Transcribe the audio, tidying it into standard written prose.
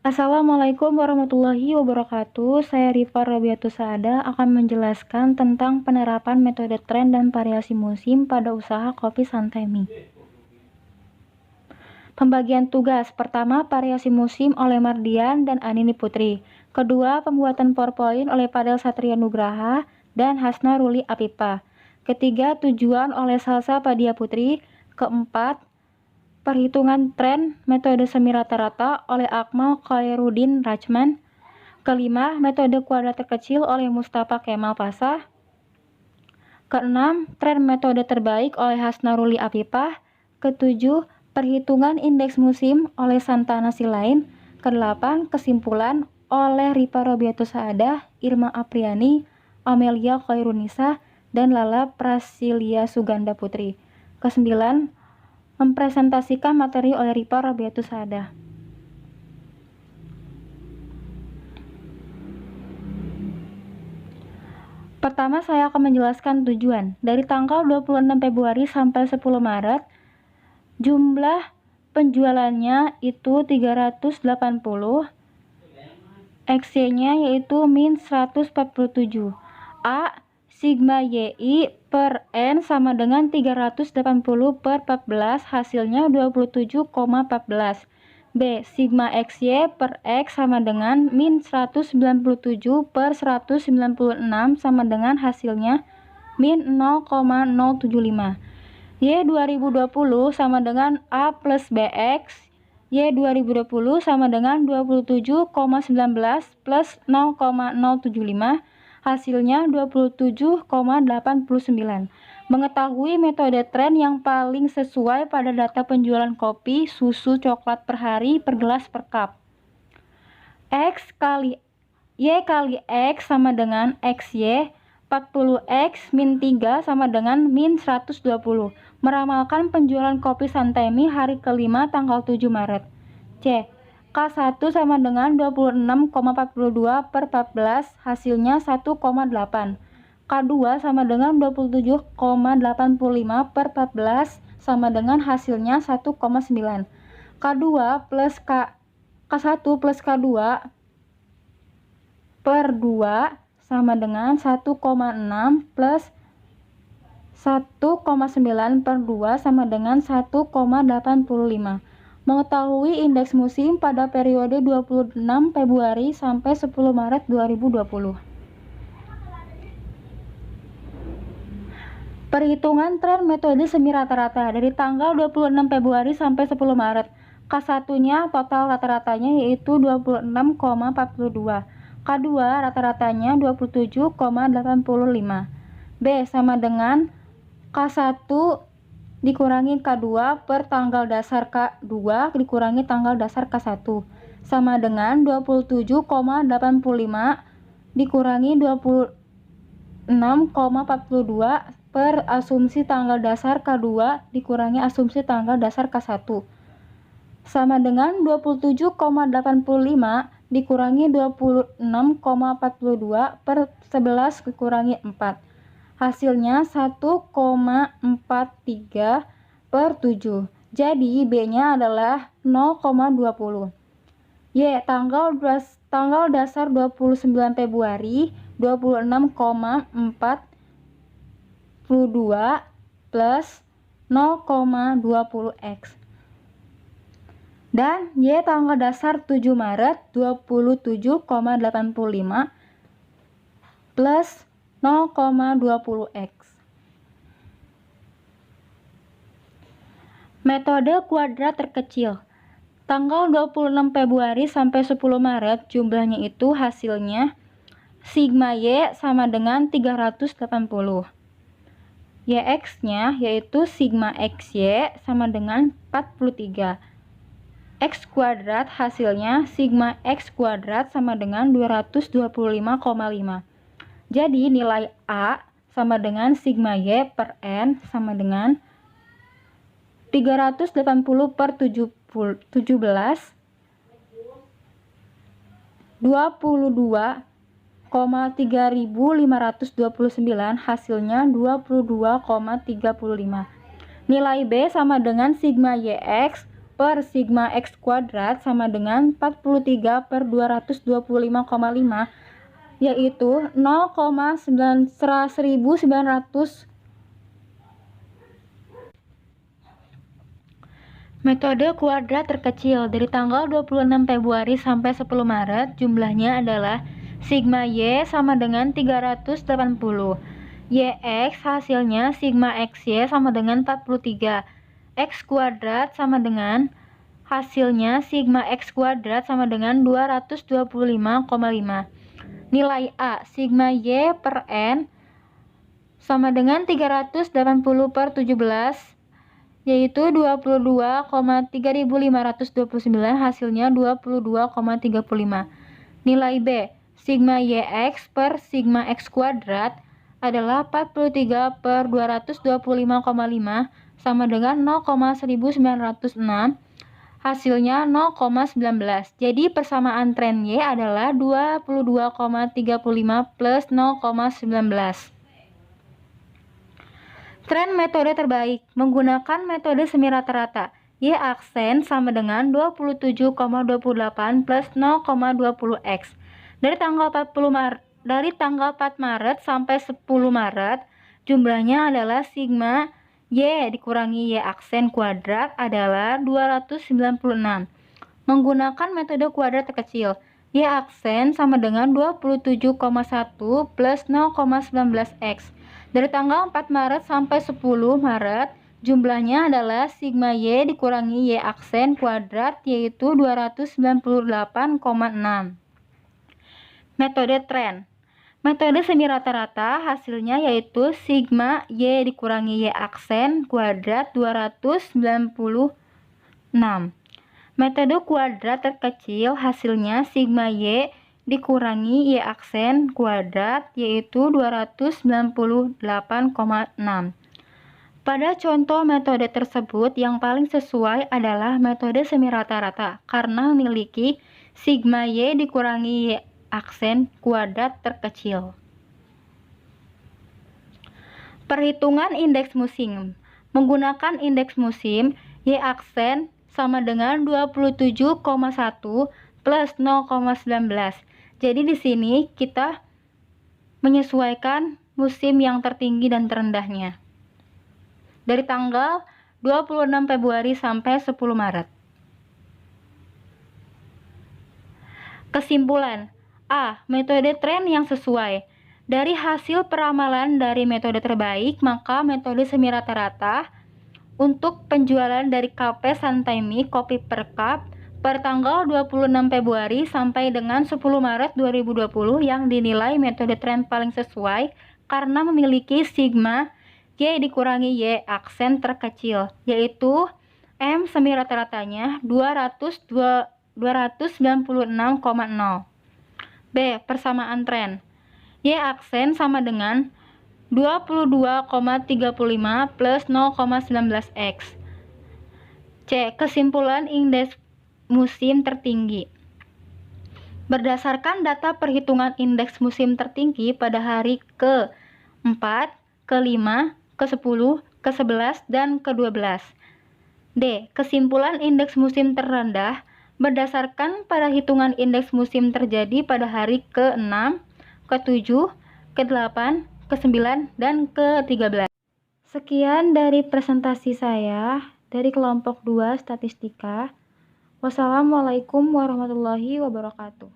Assalamualaikum warahmatullahi wabarakatuh. Saya Rifa Robiatus Saada akan menjelaskan tentang penerapan metode tren dan variasi musim pada usaha kopi santai mie. Pembagian tugas: pertama, variasi musim oleh Mardian dan Anini Putri. Kedua, pembuatan PowerPoint oleh Padel Satria Nugraha dan Hasna Ruli Apipa. Ketiga, tujuan oleh Salsa Padia Putri. Keempat, perhitungan tren metode semi rata-rata oleh Akmal Khairuddin Rachman. Kelima, metode kuadrat terkecil oleh Mustafa Kemal Pasah. Keenam, tren metode terbaik oleh Hasna Ruli Apipah. Ketujuh, perhitungan indeks musim oleh Santana Silain. Kedelapan, kesimpulan oleh Rifa Robiatus Saada, Irma Apriani, Amelia Khairunisa, dan Lala Prasilia Suganda Putri. Kesembilan, mempresentasikan materi oleh Rifa Robiatus Saada. Pertama, saya akan menjelaskan tujuan. Dari tanggal 26 Februari sampai 10 Maret, jumlah penjualannya itu 380, XY-nya yaitu min 147. A, sigma YI per N sama dengan 380 per 14, hasilnya 27,14. B, sigma XY per X sama dengan min 197 per 196 sama dengan hasilnya min 0,075. Y 2020 sama dengan A plus BX. Y 2020 sama dengan 27,19 plus 0,075, hasilnya 27,89. Mengetahui metode tren yang paling sesuai pada data penjualan kopi, susu, coklat per hari per gelas per cup. X kali Y kali X sama dengan XY, 40X min 3 sama dengan min 120. Meramalkan penjualan kopi santai mie hari kelima tanggal 7 Maret. C, K1 sama dengan 26,42 per 14, hasilnya 1,8. K2 sama dengan 27,85 per 14 sama dengan hasilnya 1,9. K2 plus K1 plus K2 per 2 sama dengan 1,6 plus 1,9 per 2 sama dengan 1,85. Mengetahui indeks musim pada periode 26 Februari sampai 10 Maret 2020. Perhitungan tren metode semi rata-rata dari tanggal 26 Februari sampai 10 Maret. K1-nya total rata-ratanya yaitu 26,42. K2 rata-ratanya 27,85. B sama dengan K1 dikurangi K2 per tanggal dasar K2 dikurangi tanggal dasar K1 sama dengan 27,85 dikurangi 26,42 per asumsi tanggal dasar K2 dikurangi asumsi tanggal dasar K1 sama dengan 27,85 dikurangi 26,42 per 11 dikurangi 4. Hasilnya 1,43 per 7. Jadi B-nya adalah 0,20. Y, tanggal dasar 29 Februari 26,42 plus 0,20X. Dan Y tanggal dasar 7 Maret 27,85 plus 0,20X. Metode kuadrat terkecil. Tanggal 26 Februari sampai 10 Maret jumlahnya itu hasilnya sigma Y sama dengan 380. YX-nya yaitu sigma XY sama dengan 43. X kuadrat hasilnya sigma X kuadrat sama dengan 225,5. Jadi nilai A sama dengan sigma Y per N sama dengan 380 per 17 22,3529 hasilnya 22,35. Nilai B sama dengan sigma YX per sigma X kuadrat sama dengan 43 per 225,5, yaitu 0,1900. Metode kuadrat terkecil dari tanggal 26 Februari sampai 10 Maret jumlahnya adalah sigma Y sama dengan 380. YX hasilnya sigma XY sama dengan 43. X kuadrat sama dengan hasilnya sigma X kuadrat sama dengan 225,5. Nilai A sigma Y per N sama dengan 380 per 17, yaitu 22,3529, hasilnya 22,35. Nilai B sigma YX per sigma X kuadrat adalah 43 per 225,5 sama dengan 0,1906, hasilnya 0,19. Jadi persamaan tren Y adalah 22,35 plus 0,19. Tren metode terbaik menggunakan metode semi rata-rata. Y aksen sama dengan 27,28 plus 0,20x. Dari tanggal 4 Maret sampai 10 Maret, jumlahnya adalah sigma Y dikurangi Y aksen kuadrat adalah 296. Menggunakan metode kuadrat terkecil, Y aksen sama dengan 27,1 plus 0,19x. Dari tanggal 4 Maret sampai 10 Maret, jumlahnya adalah sigma Y dikurangi Y aksen kuadrat, yaitu 298,6. Metode tren. Metode semi rata-rata hasilnya yaitu sigma Y dikurangi Y aksen kuadrat 296. Metode kuadrat terkecil hasilnya sigma Y dikurangi Y aksen kuadrat, yaitu 298,6. Pada contoh metode tersebut yang paling sesuai adalah metode semi rata-rata karena memiliki sigma Y dikurangi Y aksen kuadrat terkecil. Perhitungan indeks musim. Menggunakan indeks musim, Y aksen sama dengan 27,1 plus 0,19. Jadi di sini kita menyesuaikan musim yang tertinggi dan terendahnya. Dari tanggal 26 Februari sampai 10 Maret. Kesimpulan. A. Metode tren yang sesuai. Dari hasil peramalan dari metode terbaik, maka metode semi rata-rata untuk penjualan dari KP Santai Mie kopi per cup per tanggal 26 Februari sampai dengan 10 Maret 2020 yang dinilai metode tren paling sesuai karena memiliki sigma Y dikurangi Y aksen terkecil, yaitu M semi rata-ratanya 296,0. B. Persamaan tren. Y aksen sama dengan 22,35 plus 0,19x. C. Kesimpulan indeks musim tertinggi. Berdasarkan data perhitungan indeks musim tertinggi pada hari ke-4, ke-5, ke-10, ke-11, dan ke-12. D. Kesimpulan indeks musim terendah berdasarkan pada hitungan indeks musim terjadi pada hari ke-6, ke-7, ke-8, ke-9, dan ke-13. Sekian dari presentasi saya dari kelompok 2 statistika. Wassalamualaikum warahmatullahi wabarakatuh.